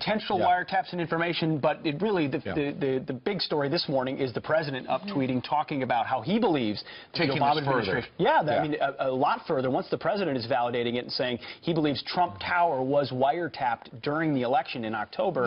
potential wiretaps and information, but it really, the big story this morning is the president up tweeting, talking about how he believes the Obama administration. I mean, a lot further. Once the president is validating it and saying he believes Trump Tower was wiretapped during the election in October,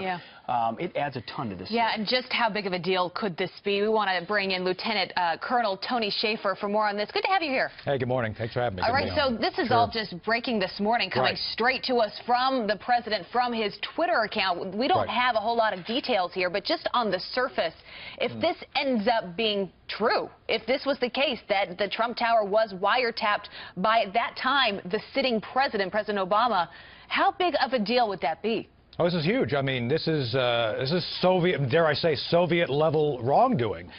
it adds a ton to this. And just how big of a deal could this be? We want to bring in Lieutenant Colonel Col Shaffer for more on this. Good to have you here. Hey, good morning. Thanks for having me. All right, so this is all just breaking this morning, coming straight to us from the president, from his Twitter account. We don't have a whole lot of details here, but just on the surface, if this ends up being true, if this was the case, that the Trump Tower was wiretapped by, at that time, the sitting president, President Obama, how big of a deal would that be? Oh, this is huge. I mean, this is Soviet, dare I say, Soviet-level wrongdoing.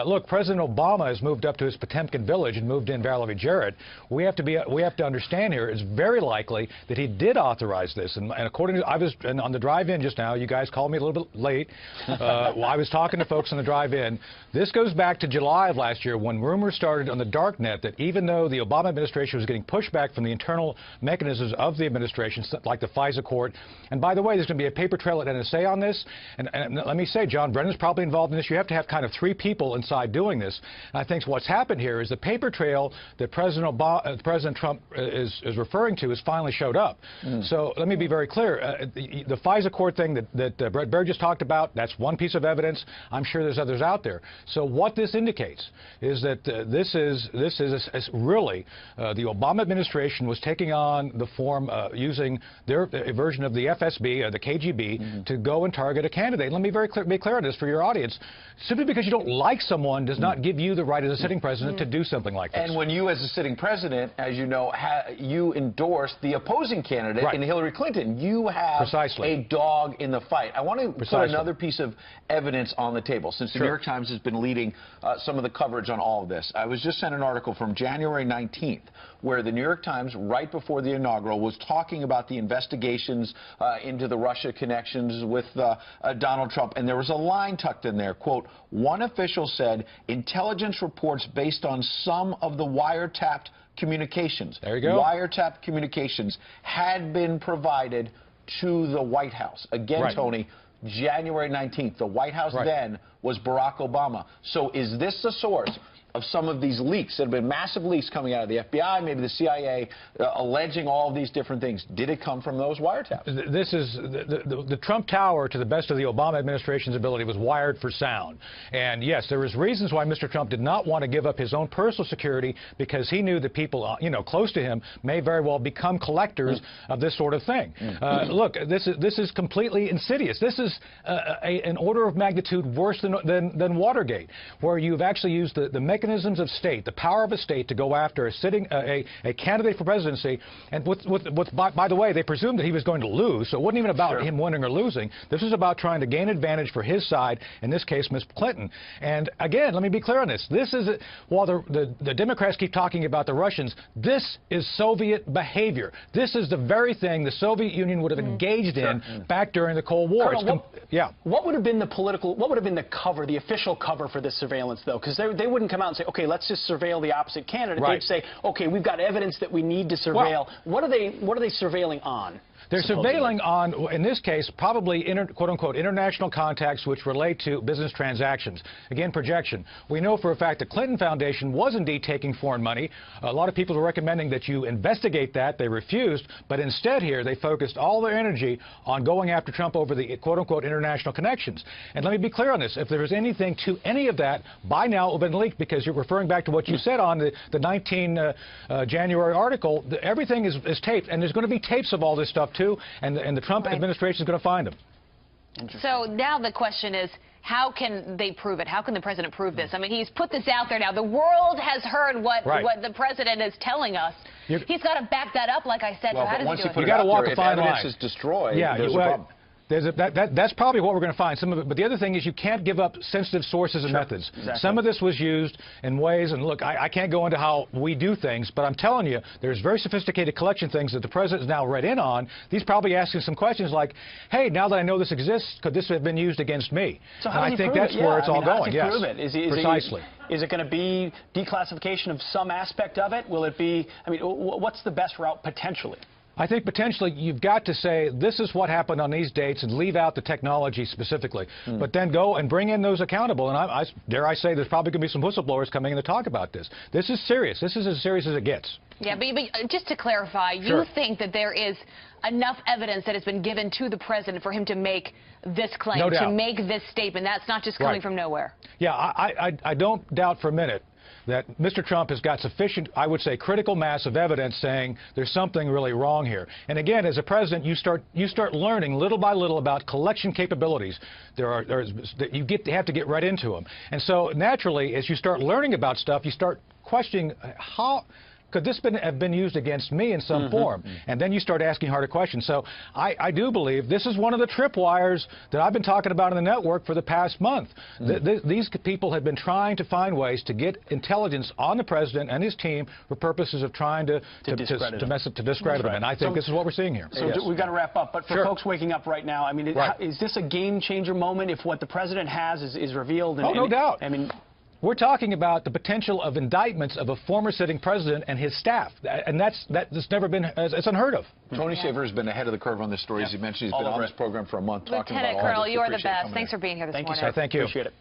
Look, President Obama has moved up to his Potemkin village and moved in Valerie Jarrett. We have to understand here, it's very likely that he did authorize this. And according to, I was on the drive-in just now. You guys called me a little bit late. I was talking to folks on the drive-in. This goes back to July of last year when rumors started on the dark net that even though the Obama administration was getting pushback from the internal mechanisms of the administration, like the FISA court, and by the way, there's going to be a paper trail at NSA on this. And let me say, John Brennan's probably involved in this. You have to have kind of 3 people inside doing this. And I think what's happened here is the paper trail that President Trump is referring to has finally showed up. So let me be very clear. The FISA court thing that Brett Baird just talked about, that's one piece of evidence. I'm sure there's others out there. So what this indicates is that this is really the Obama administration was taking on the form using their version of the FSB, the KGB, to go and target a candidate. Let me be clear on this for your audience. Simply because you don't like someone does not give you the right as a sitting president to do something like this. And when you, as a sitting president, as you know, you endorsed the opposing candidate in Hillary Clinton, you have a dog in the fight. I want to put another piece of evidence on the table, since the New York Times has been leading some of the coverage on all of this. I was just sent an article from January 19th, where the New York Times, right before the inaugural, was talking about the investigations into the Russia connections with Donald Trump, and there was a line tucked in there, quote, one official said, intelligence reports based on some of the wiretapped communications, wiretapped communications, had been provided to the White House. Again, Tony, January 19th, the White House then was Barack Obama. So is this the source of some of these leaks? There have been massive leaks coming out of the FBI, maybe the CIA, alleging all of these different things. Did it come from those wiretaps? This is the Trump Tower, to the best of the Obama administration's ability, was wired for sound. And yes, there was reasons why Mr. Trump did not want to give up his own personal security, because he knew that people, close to him may very well become collectors of this sort of thing. Look, this is completely insidious. This is an order of magnitude worse than Watergate, where you've actually used the mechanisms of state, the power of a state, to go after a candidate for presidency. And by the way, they presumed that he was going to lose, so it wasn't even about him winning or losing. This was about trying to gain advantage for his side, in this case, Ms. Clinton. And again, let me be clear on this. This is, while the Democrats keep talking about the Russians, this is Soviet behavior. This is the very thing the Soviet Union would have engaged in back during the Cold War. Colonel, what would have been the cover, the official cover for this surveillance, though? Because they wouldn't come out and say, okay, let's just surveil the opposite candidate. They'd say, okay, we've got evidence that we need to surveil. What are they surveilling on? They're surveilling on, in this case, probably quote-unquote international contacts which relate to business transactions. Again, projection. We know for a fact the Clinton Foundation was indeed taking foreign money. A lot of people were recommending that you investigate that. They refused. But instead here, they focused all their energy on going after Trump over the quote-unquote international connections. And let me be clear on this. If there was anything to any of that, by now it would have been leaked, because you're referring back to what you said on the 19 January article. Everything is taped, and there's going to be tapes of all this stuff too, and the Trump administration is going to find them. So now the question is, how can they prove it? How can the president prove this? I mean, he's put this out there now. The world has heard what the president is telling us. He's got to back that up, like I said. Well, so how does once he do you it? put it out there, if evidence is destroyed, there's a problem. That's probably what we're going to find, some of it. But the other thing is you can't give up sensitive sources and methods. Some of this was used in ways, and look, I can't go into how we do things, but I'm telling you, there's very sophisticated collection things that the president is now read in on. He's probably asking some questions like, hey, now that I know this exists, could this have been used against me? So how and I think that's where it's all going. How does he prove it? Precisely. Is it going to be declassification of some aspect of it? Will it be, I mean, what's the best route potentially? I think potentially you've got to say this is what happened on these dates and leave out the technology specifically, but then go and bring in those accountable. And I dare I say there's probably going to be some whistleblowers coming in to talk about this. This is serious. This is as serious as it gets. Yeah, but just to clarify, you think that there is enough evidence that has been given to the president for him to make this claim, no doubt, to make this statement. That's not just coming from nowhere. Yeah, I don't doubt for a minute that Mr. Trump has got sufficient, I would say, critical mass of evidence saying there's something really wrong here. And again, as a president, you start learning little by little about collection capabilities. You have to get right into them. And so naturally, as you start learning about stuff, you start questioning how could this have been used against me in some form? And then you start asking harder questions. So I do believe this is one of the tripwires that I've been talking about in the network for the past month. These people have been trying to find ways to get intelligence on the president and his team for purposes of trying to discredit him. And I think this is what we're seeing here. So we've got to wrap up. But for folks waking up right now, I mean, is this a game-changer moment if what the president has is revealed? Oh, no doubt. I mean, we're talking about the potential of indictments of a former sitting president and his staff, and that's never been, it's unheard of. Tony Shaffer has been ahead of the curve on this story. As you mentioned, he's been on this program for a month talking about all Lieutenant Colonel, you are the best. Thanks for being here this morning. Thank you. Appreciate it.